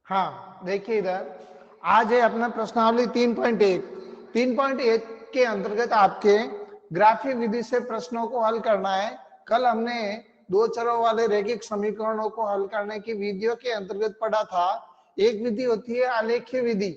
हाँ देखिए इधर आज है अपना प्रश्नावली 3.1। 3.1 के अंतर्गत आपके ग्राफीय विधि से प्रश्नों को हल करना है। कल हमने दो चरों वाले रैखिक समीकरणों को हल करने की विधियों के अंतर्गत पढ़ा था। एक विधि होती है आलेख्य विधि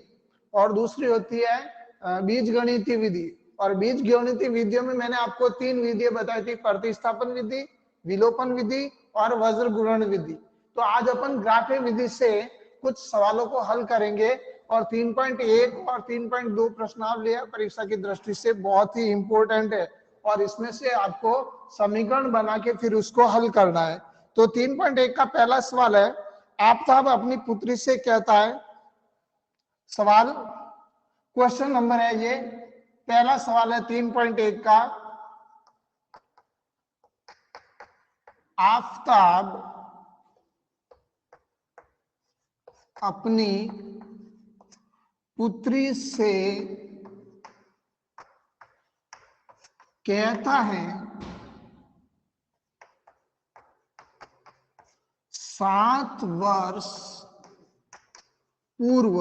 और दूसरी होती है बीजगणितीय विधि। और बीजगणितीय विधियों में मैंने आपको तीन विधियां बताई थी, प्रतिस्थापन विधि, विलोपन विधि और वज्र गुणन विधि। तो आज अपन ग्राफीय विधि से कुछ सवालों को हल करेंगे और 3.1 और 3.2 प्रश्नावली परीक्षा की दृष्टि से बहुत ही इंपॉर्टेंट है और इसमें से आपको समीकरण बना के फिर उसको हल करना है। तो 3.1 का पहला सवाल है, आफ्ताब अपनी पुत्री से कहता है, सवाल क्वेश्चन नंबर है ये, पहला सवाल है 3.1 का, आफ्ताब अपनी पुत्री से कहता है 7 वर्ष पूर्व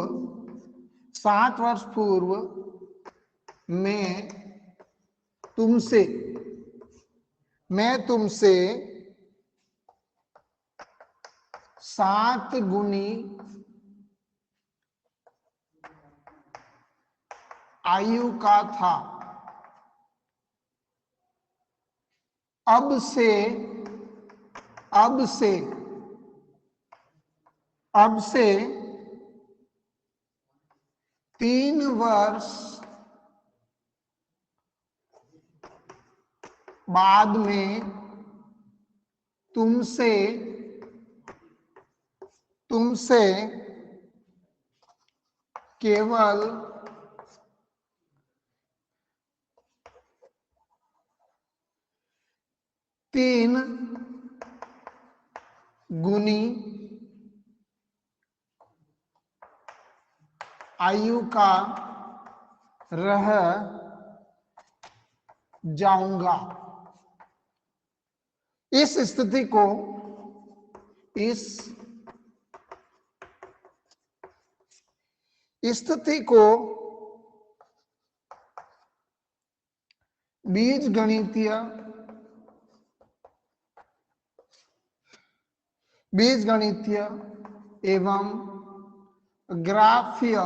मैं तुमसे 7 गुनी आयु का था। अब से 3 वर्ष बाद में तुमसे केवल 3 गुनी आयु का रह जाऊंगा। इस स्थिति को बीजगणितीय एवं ग्राफीय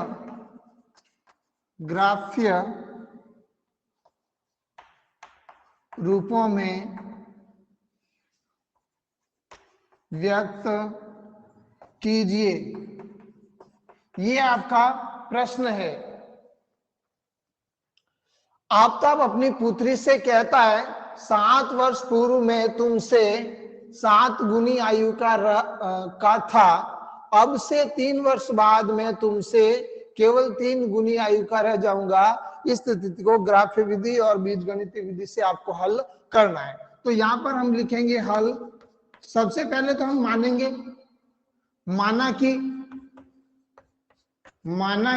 रूपों में व्यक्त कीजिए। ये आपका प्रश्न है। आफ्ताब अपनी पुत्री से कहता है 7 वर्ष पूर्व में तुमसे 7 गुनी आयु का था। अब से 3 वर्ष बाद में तुमसे केवल 3 गुनी आयु का रह जाऊंगा। इस स्थिति को ग्राफीय विधि और बीजगणितीय विधि से आपको हल करना है। तो यहां पर हम लिखेंगे हल। सबसे पहले तो हम मानेंगे, माना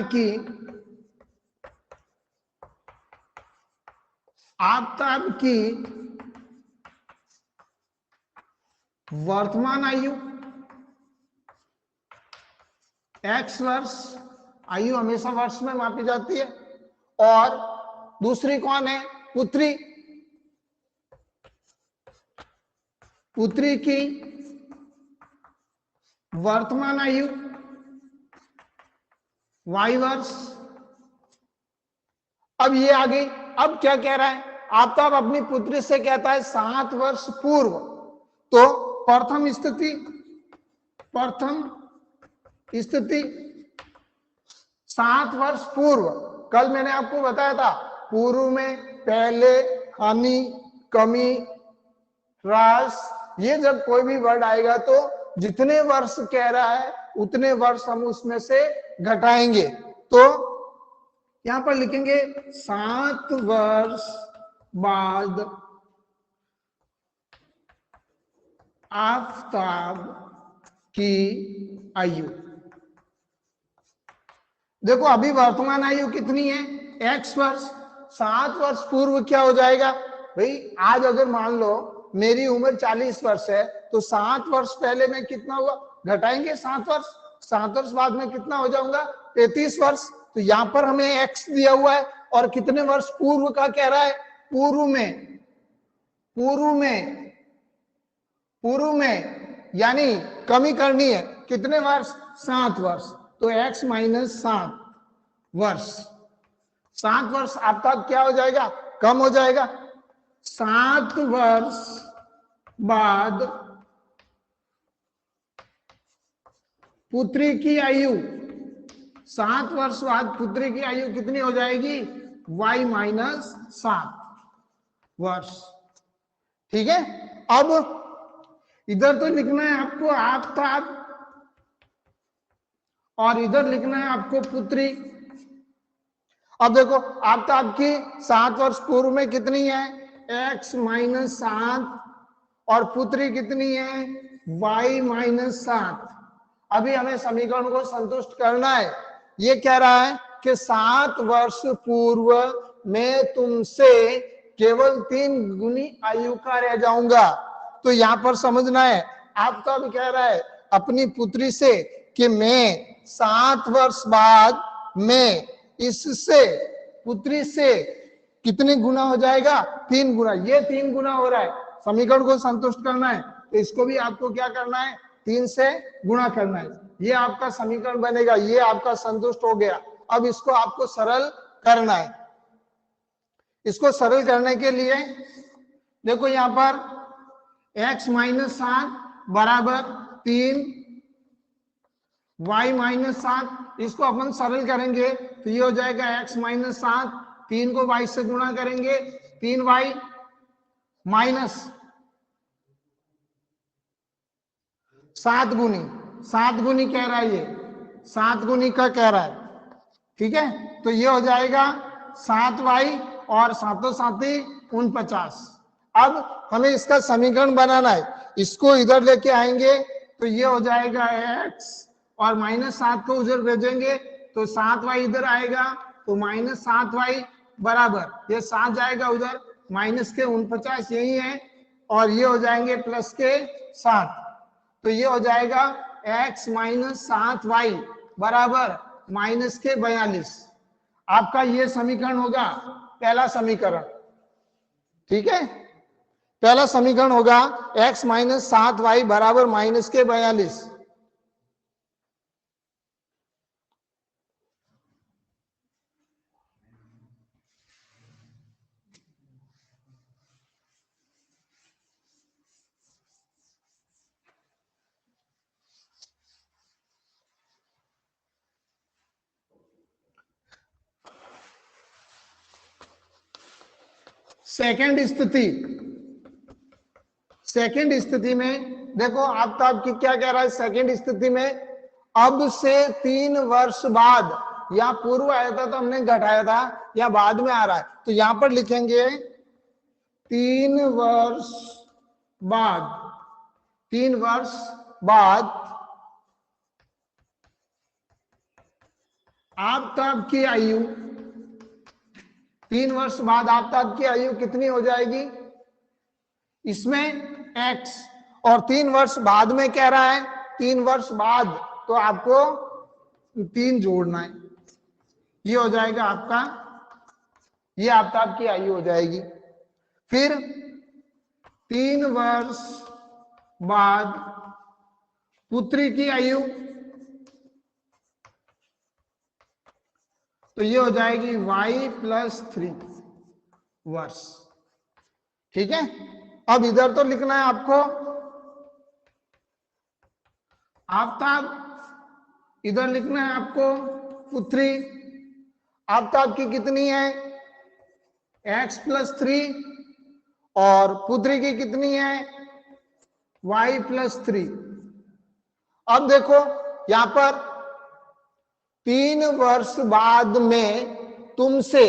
कि आफ्ताब की वर्तमान आयु x वर्ष, आयु हमेशा वर्ष में मापी जाती है, और दूसरी कौन है, पुत्री की वर्तमान आयु y वर्ष। अब ये आ गई। अब क्या कह रहा है, आफ्ताब अपनी पुत्री से कहता है 7 वर्ष पूर्व। तो प्रथम स्थिति 7 वर्ष पूर्व। कल मैंने आपको बताया था, पूर्व में पहले, हानि, कमी, ह्रास, ये जब कोई भी वर्ड आएगा तो जितने वर्ष कह रहा है उतने वर्ष हम उसमें से घटाएंगे। तो यहां पर लिखेंगे 7 वर्ष बाद आफ्ताब की आयु। देखो अभी वर्तमान आयु कितनी है, x वर्ष। 7 वर्ष पूर्व क्या हो जाएगा भाई, आज अगर मान लो मेरी उम्र 40 वर्ष है तो 7 वर्ष पहले में कितना हुआ, घटाएंगे 7 वर्ष। 7 वर्ष बाद में कितना हो जाऊंगा, 33 वर्ष। तो यहाँ पर हमें x दिया हुआ है और कितने वर्ष पूर्व का कह रहा है, पूर्व में यानी कमी करनी है, कितने वर्ष, 7 वर्ष। तो x माइनस 7 वर्ष, 7 वर्ष आपका क्या हो जाएगा, कम हो जाएगा। 7 वर्ष बाद पुत्री की आयु, 7 वर्ष बाद पुत्री की आयु कितनी हो जाएगी, y माइनस 7 वर्ष। ठीक है, अब इधर तो लिखना है आपको आफताब और इधर लिखना है आपको पुत्री। अब देखो आफताब की 7 वर्ष पूर्व में कितनी है, x माइनस 7 और पुत्री कितनी है, y माइनस 7। अभी हमें समीकरण को संतुष्ट करना है। ये कह रहा है कि 7 वर्ष पूर्व मैं तुमसे केवल 3 गुनी आयु का रह जाऊंगा। तो यहां पर समझना है, आपका भी कह रहा है अपनी पुत्री से कि मैं 7 वर्ष बाद मैं इससे पुत्री से कितने गुना हो जाएगा, 3 गुना। ये 3 गुना हो रहा है, समीकरण को संतुष्ट करना है तो इसको भी आपको क्या करना है, 3 से गुणा करना है। ये आपका समीकरण बनेगा, ये आपका संतुष्ट हो गया। अब इसको आपको सरल करना है। इसको सरल करने के लिए देखो यहां पर x माइनस 7 बराबर 3, y माइनस 7, इसको अपन सरल करेंगे तो ये हो जाएगा x माइनस 7, 3 को y से गुणा करेंगे 3y माइनस 7 गुनी, 7 गुनी कह रहा है, ये 7 गुनी का कह रहा है। ठीक है, तो ये हो जाएगा 7y और 7 7 49। अब हमें इसका समीकरण बनाना है, इसको इधर लेके आएंगे तो ये हो जाएगा x और माइनस 7 को उधर भेजेंगे तो 7y इधर आएगा तो माइनस 7y बराबर ये 7 जाएगा उधर, माइनस के 49 यही है और ये हो जाएंगे प्लस के 7। तो ये हो जाएगा x माइनस 7y बराबर माइनस के 42। आपका ये समीकरण होगा पहला समीकरण। ठीक है, पहला समीकरण होगा x माइनस 7y बराबर माइनस के 42। सेकंड स्थिति में देखो आपकी क्या कह रहा है, सेकंड स्थिति में अब से 3 वर्ष बाद, यहाँ पूर्व आया था तो हमने घटाया था, या बाद में आ रहा है तो यहां पर लिखेंगे 3 वर्ष बाद, 3 वर्ष बाद आपकी आयु, 3 वर्ष बाद आपकी आयु कितनी हो जाएगी, इसमें x और 3 वर्ष बाद में कह रहा है 3 वर्ष बाद, तो आपको 3 जोड़ना है, ये हो जाएगा आपका, ये आपकी आयु हो जाएगी। फिर 3 वर्ष बाद पुत्री की आयु, तो ये हो जाएगी y प्लस 3 वर्ष। ठीक है, अब इधर तो लिखना है आपको आफताब, इधर लिखना है आपको पुत्री। आफताब की कितनी है, x प्लस 3 और पुत्री की कितनी है, y प्लस 3। अब देखो यहां पर 3 वर्ष बाद में तुमसे,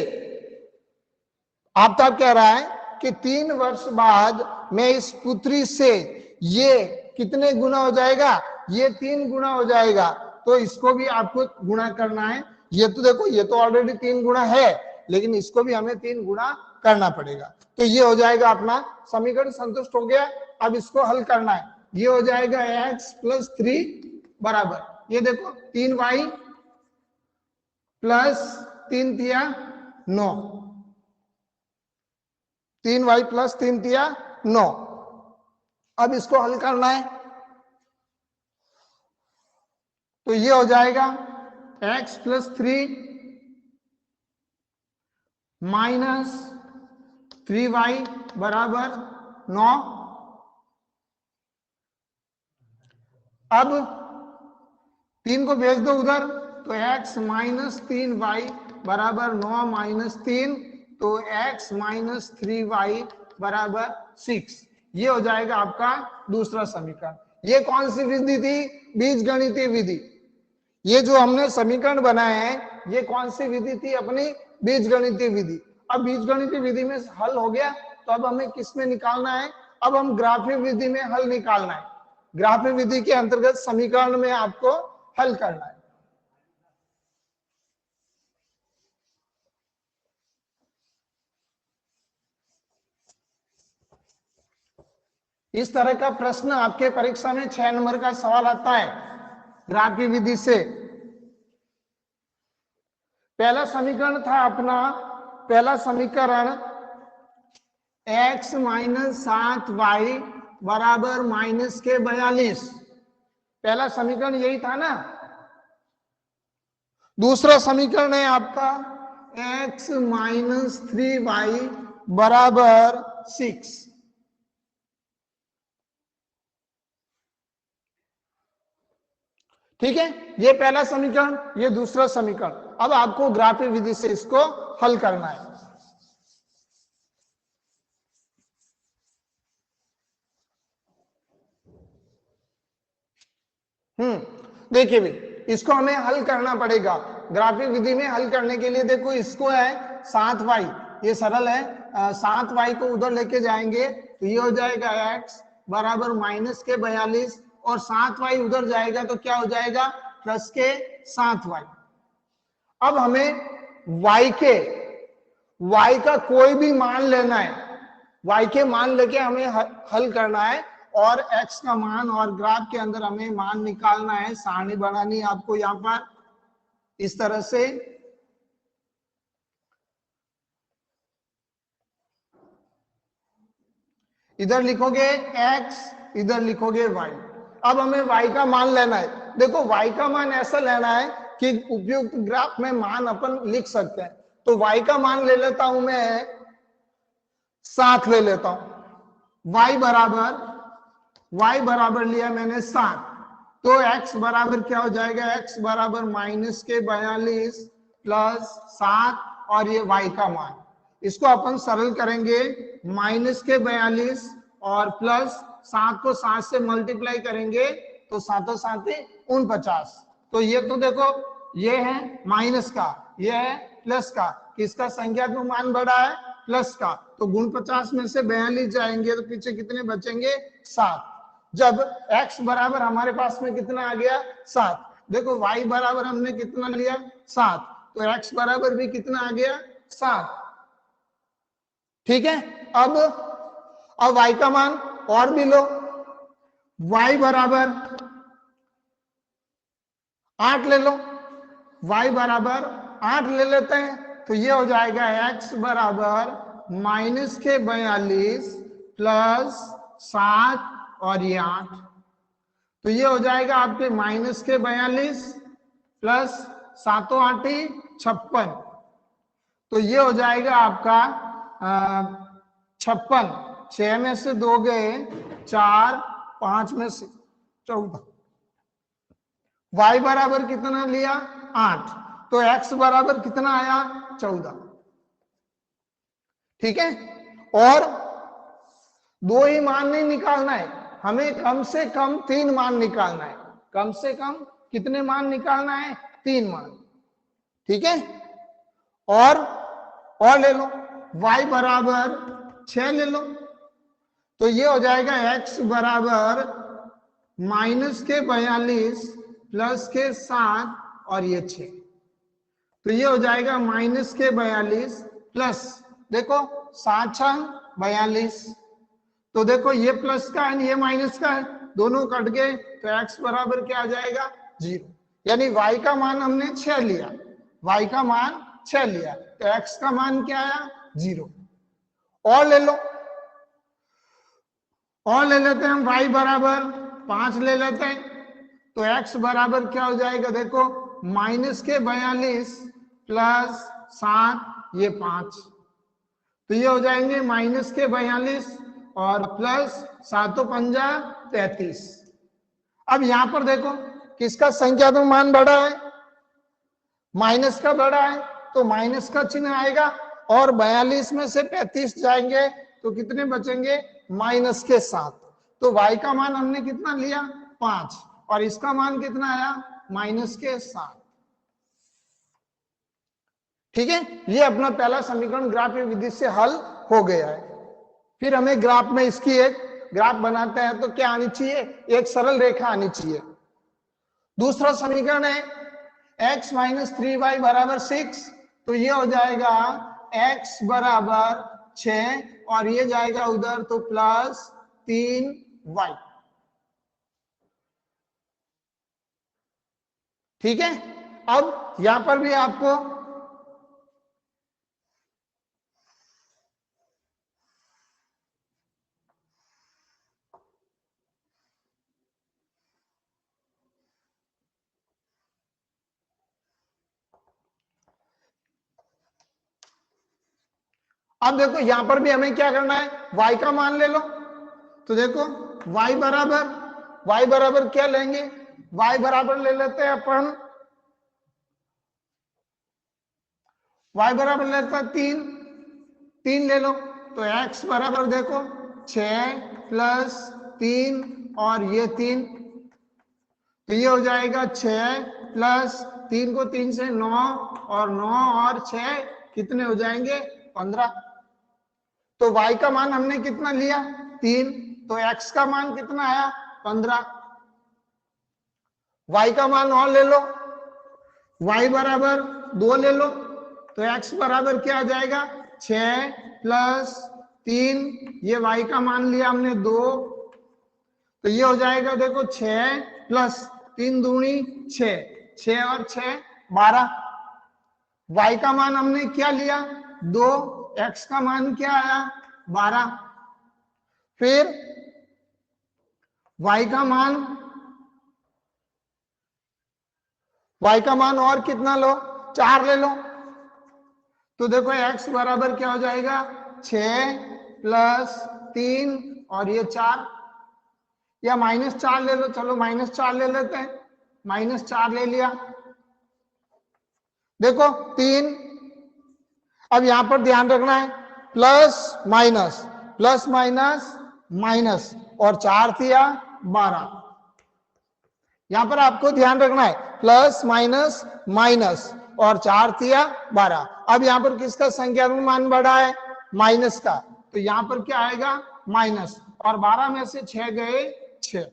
आफताब कह रहा है कि 3 वर्ष बाद मैं इस पुत्री से, ये कितने गुना हो जाएगा, ये 3 गुना हो जाएगा। तो इसको भी आपको गुणा करना है। ये तो देखो ये तो ऑलरेडी 3 गुना है, लेकिन इसको भी हमें 3 गुना करना पड़ेगा। तो ये हो जाएगा अपना समीकरण संतुष्ट हो गया। अब इसको हल करना है, ये हो जाएगा x प्लस 3 बराबर ये देखो 3y प्लस 3 तिया 9, 3y प्लस 3 तिया 9। अब इसको हल करना है तो ये हो जाएगा x प्लस 3 माइनस 3y बराबर 9। अब 3 को भेज दो उधर तो x माइनस 3y बराबर 9 माइनस 3, तो x माइनस 3y बराबर 6। ये हो जाएगा आपका दूसरा समीकरण। ये कौन सी विधि थी? बीजगणितीय विधि। ये जो हमने समीकरण बनाए हैं ये कौन सी विधि थी? अपनी बीजगणितीय विधि। अब बीजगणितीय विधि में हल हो गया तो अब हमें किस में निकालना है? अब हम ग्राफीय विधि में हल निकालना है। ग्राफीय विधि के अंतर्गत समीकरण में आपको हल करना है। इस तरह का प्रश्न आपके परीक्षा में 6 नंबर का सवाल आता है ग्राफीय विधि से। पहला समीकरण था अपना, पहला समीकरण x माइनस 7y बराबर माइनस के 42। पहला समीकरण यही था ना। दूसरा समीकरण है आपका x माइनस 3y बराबर 6। ठीक है, ये पहला समीकरण, ये दूसरा समीकरण। अब आपको ग्राफीय विधि से इसको हल करना है। देखिए भी इसको हमें हल करना पड़ेगा। ग्राफीय विधि में हल करने के लिए देखो इसको है 7y, ये सरल है। 7y को उधर लेके जाएंगे तो ये हो जाएगा x बराबर माइनस के 42 और 7y उधर जाएगा तो क्या हो जाएगा? प्लस के 7y। अब हमें y का कोई भी मान लेना है, y के मान लेके हमें हल करना है और x का मान और ग्राफ के अंदर हमें मान निकालना है। सारणी बनानी है आपको यहां पर इस तरह से। इधर लिखोगे x, इधर लिखोगे y। अब हमें y का मान लेना है। देखो y का मान ऐसा लेना है कि उपयुक्त ग्राफ में मान अपन लिख सकते हैं। तो y का मान ले लेता हूं मैं 7 ले लेता हूं। y बराबर लिया मैंने 7, तो x बराबर क्या हो जाएगा? x बराबर माइनस के 42 प्लस 7 और ये y का मान। इसको अपन सरल करेंगे, माइनस के 42 और प्लस 7 को 7 से मल्टीप्लाई करेंगे तो 7 7 49। तो ये तो देखो ये है माइनस का, ये है प्लस का। किसका संख्यात्मक मान बड़ा है? प्लस का। तो गुण 50 में से 42 जाएंगे तो पीछे कितने बचेंगे? 7। जब x बराबर हमारे पास में कितना आ गया? 7। देखो y बराबर हमने कितना लिया? 7, तो x बराबर भी कितना आ गया? 7। ठीक है, अब y का मान और भी लो। y बराबर 8 ले लो, y बराबर 8 ले लेते हैं तो ये हो जाएगा x बराबर माइनस के 42 प्लस 7 और ये 8। तो ये हो जाएगा आपके माइनस के 42 प्लस 7 8 56। तो ये हो जाएगा आपका 56। 6 में से 2 गए 4, 5 में से 14। y बराबर कितना लिया? 8, तो x बराबर कितना आया? 14। ठीक है, और 2 ही मान नहीं निकालना है, हमें कम से कम 3 मान निकालना है। कम से कम कितने मान निकालना है? 3 मान। ठीक है, और ले लो, y बराबर 6 ले लो, तो ये हो जाएगा x बराबर माइनस के 42 प्लस के 7 और ये 6। तो ये हो जाएगा माइनस के 42 प्लस, देखो 7 6 42। तो देखो ये प्लस का है ये माइनस का है, दोनों कट गए तो x बराबर क्या आ जाएगा? 0। यानी y का मान हमने 6 लिया, y का मान 6 लिया, तो x का मान क्या आया 0। और ले लो, और ले लेते हैं हम, y बराबर 5 ले लेते हैं, तो x बराबर क्या हो जाएगा, देखो माइनस के 42 प्लस 7 ये 5, तो ये हो जाएंगे माइनस के 42 और प्लस 7 पंजा 33। अब यहां पर देखो किसका संख्यात्मक मान बड़ा है, माइनस का बड़ा है, तो माइनस का चिन्ह आएगा, और 42 में से 35 जाएंगे तो कितने बचेंगे, माइनस के 7। तो y का मान हमने कितना लिया 5, और इसका मान कितना आया माइनस के 7। ठीक है, ये अपना पहला समीकरण ग्राफीय विधि से हल हो गया है। फिर हमें ग्राफ में इसकी एक ग्राफ बनाते हैं तो क्या आनी चाहिए, एक सरल रेखा आनी चाहिए। दूसरा समीकरण है x माइनस 3y बराबर 6, तो ये हो जाएगा x बराबर 6 और ये जाएगा उधर तो प्लस 3y। ठीक है, अब यहां पर भी आपको अब देखो यहां पर भी हमें क्या करना है, y का मान ले लो, तो देखो y बराबर क्या लेंगे, y बराबर ले लेते हैं अपन, y बराबर लेता है 3 ले लो, तो x बराबर देखो 6 प्लस 3 और ये 3, तो ये हो जाएगा 6 प्लस 3 को 3 से 9 और 9 और 6 कितने हो जाएंगे 15। तो y का मान हमने कितना लिया 3, तो x का मान कितना आया 15। y का मान और ले लो, y बराबर 2 ले लो, तो x बराबर क्या आ जाएगा 6 प्लस 3, ये y का मान लिया हमने 2, तो ये हो जाएगा देखो 6 प्लस 3 दूनी 6, 6 और 6 12। y का मान हमने क्या लिया 2, x का मान क्या आया 12। फिर y का मान और कितना लो 4 ले लो, तो देखो x बराबर क्या हो जाएगा 6 प्लस 3 और ये 4, या -4 ले लो, चलो -4 ले लेते हैं, -4 ले लिया, देखो 3। अब यहां पर ध्यान रखना है प्लस माइनस माइनस और 4 थिया 12, यहां पर आपको ध्यान रखना है प्लस माइनस माइनस और 4 थिया 12। अब यहां पर किसका संख्यात्मक मान बढ़ा है, माइनस का, तो यहां पर क्या आएगा माइनस, और 12 में से 6 गए 6,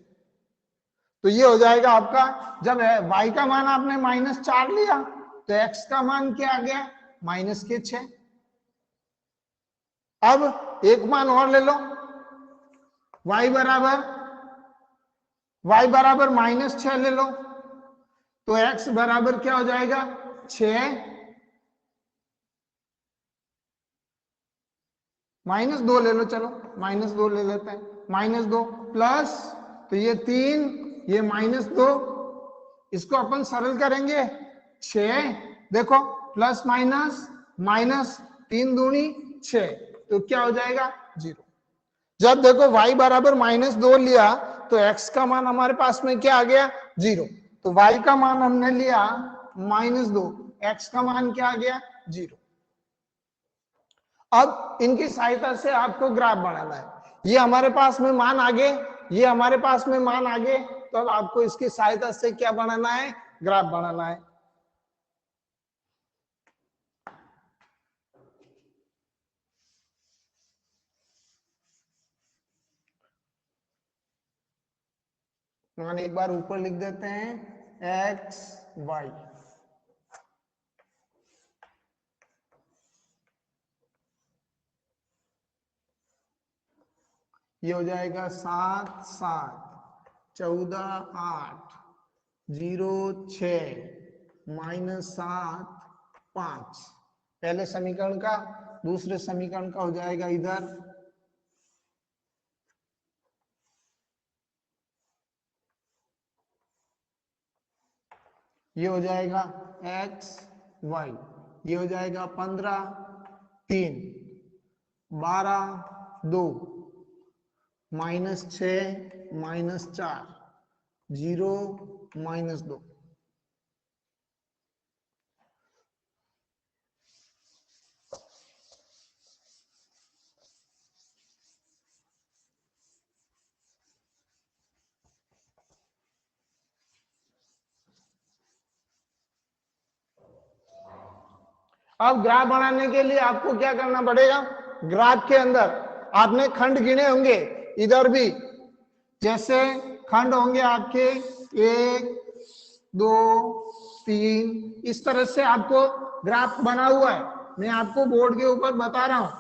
तो ये हो जाएगा आपका, जब y का मान आपने -4 लिया तो x का मान क्या आ गया -6। अब एक मान और ले लो, y बराबर -6 ले लो, तो x बराबर क्या हो जाएगा 6 -2 ले लो, चलो -2 ले लेते हैं, -2 प्लस, तो ये 3 ये -2, इसको अपन सरल करेंगे 6, देखो प्लस माइनस 3 दूनी 6, तो क्या हो जाएगा 0। जब देखो y बराबर -2 लिया तो x का मान हमारे पास में क्या आ गया 0, तो y का मान हमने लिया -2, x का मान क्या आ गया 0। अब इनकी सहायता से आपको ग्राफ बनाना है, ये हमारे पास में मान आगे, ये हमारे पास में मान आगे, तो अब आपको इसकी सहायता से क्या बनाना है, ग्राफ बनाना है। मान एक बार ऊपर लिख देते हैं x y, ये हो जाएगा 7 7 14 8 0.6 माइनस 7.5 पहले समीकरण का, दूसरे समीकरण का हो जाएगा इधर ये हो जाएगा x y, ये हो जाएगा 15 3 12 2 -6 -4 0 -2। अब ग्राफ बनाने के लिए आपको क्या करना पड़ेगा, ग्राफ के अंदर आपने खंड गिने होंगे, इधर भी जैसे खंड होंगे आपके 1 2 3, इस तरह से आपको ग्राफ बना हुआ है, मैं आपको बोर्ड के ऊपर बता रहा हूं।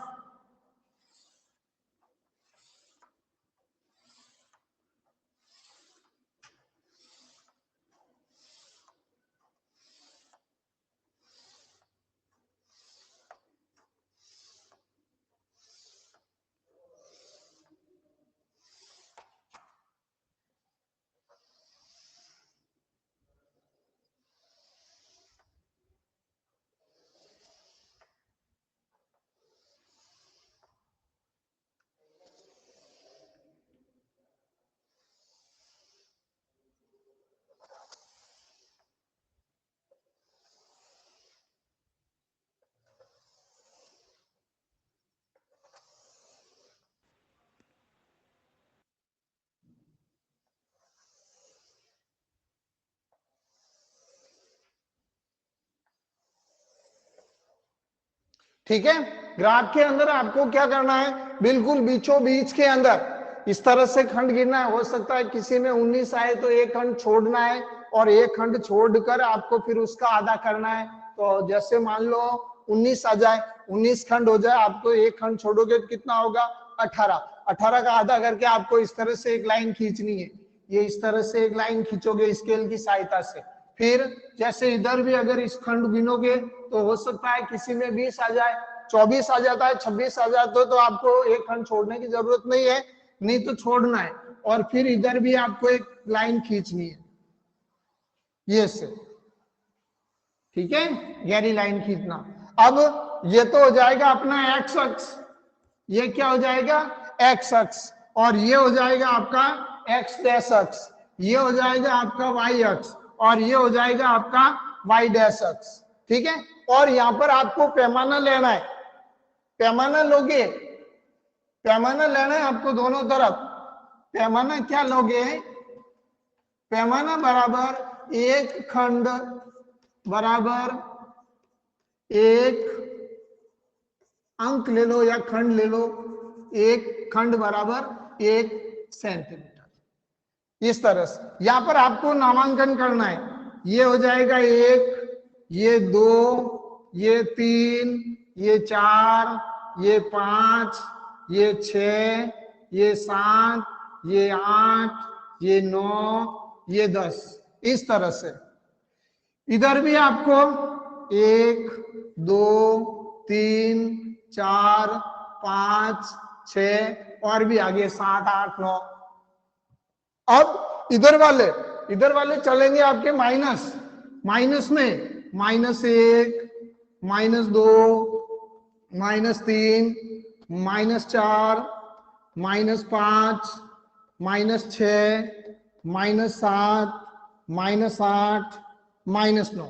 ठीक है, ग्राफ के अंदर आपको क्या करना है, बिल्कुल बीचों बीच के अंदर इस तरह से खंड गिनना है। हो सकता है किसी में 19 आए तो एक खंड छोड़ना है, और एक खंड छोड़कर आपको फिर उसका आधा करना है। तो जैसे मान लो 19 आ जाए, 19 खंड हो जाए, आपको एक खंड छोड़ोगे तो कितना होगा 18, 18 का आधा करके आपको इस तरह से एक लाइन खींचनी है। ये इस तरह से एक लाइन खींचोगे स्केल की सहायता से। फिर जैसे इधर भी अगर इस खंड गिनोगे तो हो सकता है किसी में 20 आ जाए, 24 आ जाता है, 26 आ जाता है, तो आपको एक खंड छोड़ने की जरूरत नहीं है, नहीं तो छोड़ना है। और फिर इधर भी आपको एक लाइन खींचनी है ये से, ठीक है, गहरी लाइन खींचना। अब ये तो हो जाएगा अपना एक्स अक्ष, ये क्या हो जाएगा एक्स अक्ष, और ये हो जाएगा आपका एक्स डैश अक्ष, ये हो जाएगा आपका वाई अक्ष, और ये हो जाएगा आपका वाई डैश अक्ष। ठीक है, और यहां पर आपको पैमाना लेना है, पैमाना लोगे, पैमाना लेना है आपको दोनों तरफ। पैमाना क्या लोगे, पैमाना बराबर एक खंड बराबर एक अंक ले लो या खंड ले लो, एक खंड बराबर 1 सेंटीमीटर, इस तरह से। यहां पर आपको नामांकन करना है, ये हो जाएगा 1, ये 2, ये 3, ये 4, ये 5, ये 6, ये 7, ये 8, ये 9, ये 10, इस तरह से। इधर भी आपको 1 2 3 4 5 6 और भी आगे 7 8 9। अब इधर वाले चलेंगे आपके माइनस, माइनस में -1 -2 -3 -4 -5 -6 -7 -8 -9।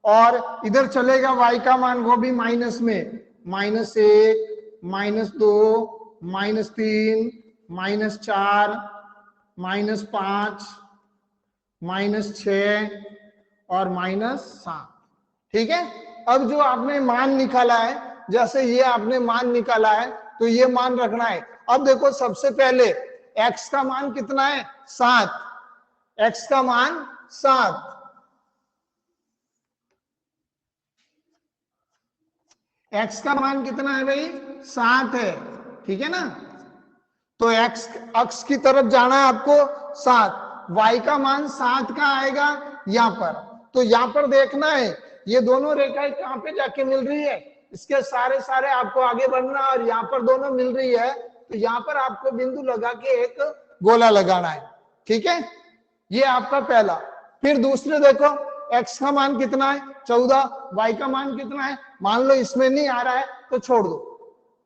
और इधर चलेगा y का मान वो भी माइनस में, -1 -2 -3 -4 -5 -6 और -7। ठीक है, अब जो आपने मान निकाला है, जैसे ये आपने मान निकाला है तो ये मान रखना है। अब देखो सबसे पहले x का मान कितना है 7, x का मान 7, x का मान कितना है भाई 7 है, ठीक है ना। तो x अक्ष की तरफ जाना है आपको 7, y का मान 7 का आएगा यहाँ पर। तो यहाँ पर देखना है ये दोनों रेखाएं कहाँ पे जाके मिल रही है, इसके सारे आपको आगे बढ़ना, और यहाँ पर दोनों मिल रही है तो यहाँ पर आपको बिंदु लगा के एक गोला लगाना है। ठीक है, ये आपका पहला। फिर दूसरे देखो, x का मान कितना है 14, y का मान कितना है, मान लो इसमें नहीं आ रहा है तो छोड़ दो,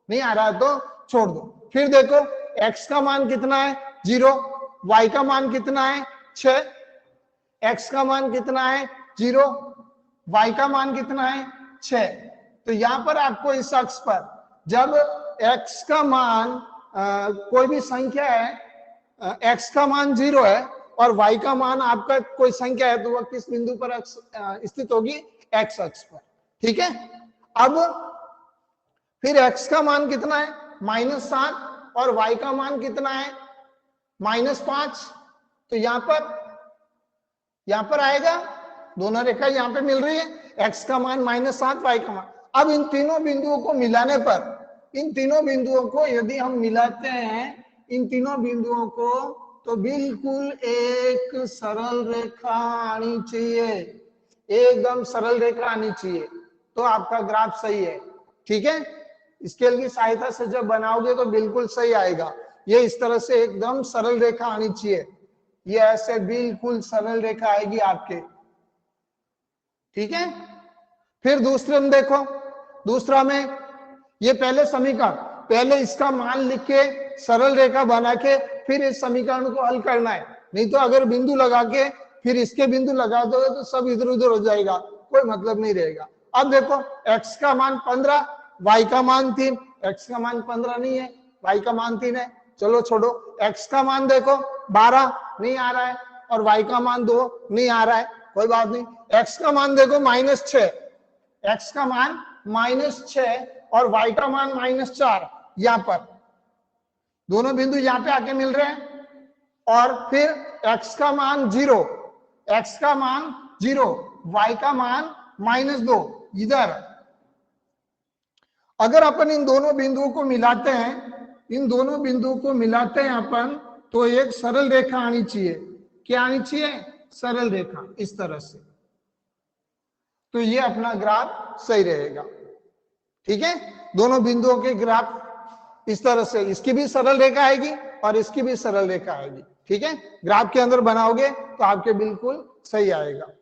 नहीं आ रहा है तो छोड़ दो। फिर देखो x का मान कितना है 0, y का मान कितना है 6, x का मान कितना है 0, y का मान कितना है 6। तो यहां पर आपको इस अक्ष पर जब x का मान कोई भी संख्या है, x का मान 0 है और y का मान आपका कोई संख्या है, तो वह किस बिंदु पर स्थित होगी, x अक्ष पर। ठीक है, अब फिर x का मान कितना है -7 और y का मान कितना है -5। तो यहां पर आएगा, दोनों रेखा यहां पे मिल रही है, x का मान -7, y का मान। अब इन तीनों बिंदुओं को मिलाने पर, इन तीनों बिंदुओं को यदि हम मिलाते हैं, इन तीनों बिंदुओं को, तो बिल्कुल एक सरल रेखा आनी चाहिए, एकदम सरल रेखा आनी चाहिए, तो आपका ग्राफ सही है। ठीक है, स्केल की सहायता से जब बनाओगे तो बिल्कुल सही आएगा। ये इस तरह से एकदम सरल रेखा आनी चाहिए, ये ऐसे बिल्कुल सरल रेखा आएगी आपके। ठीक है, फिर दूसरे में देखो, दूसरा में ये पहले समीकरण, पहले इसका मान लिख के सरल रेखा बना के फिर इस समीकरण को हल करना है, नहीं तो अगर बिंदु लगा के फिर इसके बिंदु लगा दोगे तो सब इधर उधर हो जाएगा, कोई मतलब नहीं रहेगा। अब देखो x का मान 15, y का मान 3, x का मान 15 नहीं है, y का मान 3 है, चलो छोड़ो। x का मान देखो 12 नहीं आ रहा है और y का मान 2 नहीं आ रहा है, कोई बात नहीं। x का मान देखो -6, x का मान -6 और y का मान -4, यहां पर दोनों बिंदु यहां पे आके मिल रहे हैं। और फिर x का मान 0, x का मान 0, y का मान -2 इधर। अगर अपन इन दोनों बिंदुओं को मिलाते हैं, इन दोनों बिंदुओं को मिलाते हैं अपन, तो एक सरल रेखा आनी चाहिए। क्या आनी चाहिए, सरल रेखा, इस तरह से। तो ये अपना ग्राफ सही रहेगा। ठीक है, दोनों बिंदुओं के ग्राफ इस तरह से, इसकी भी सरल रेखा आएगी और इसकी भी सरल रेखा आएगी। ठीक है, ग्राफ के अंदर बनाओगे तो आपके बिल्कुल सही आएगा।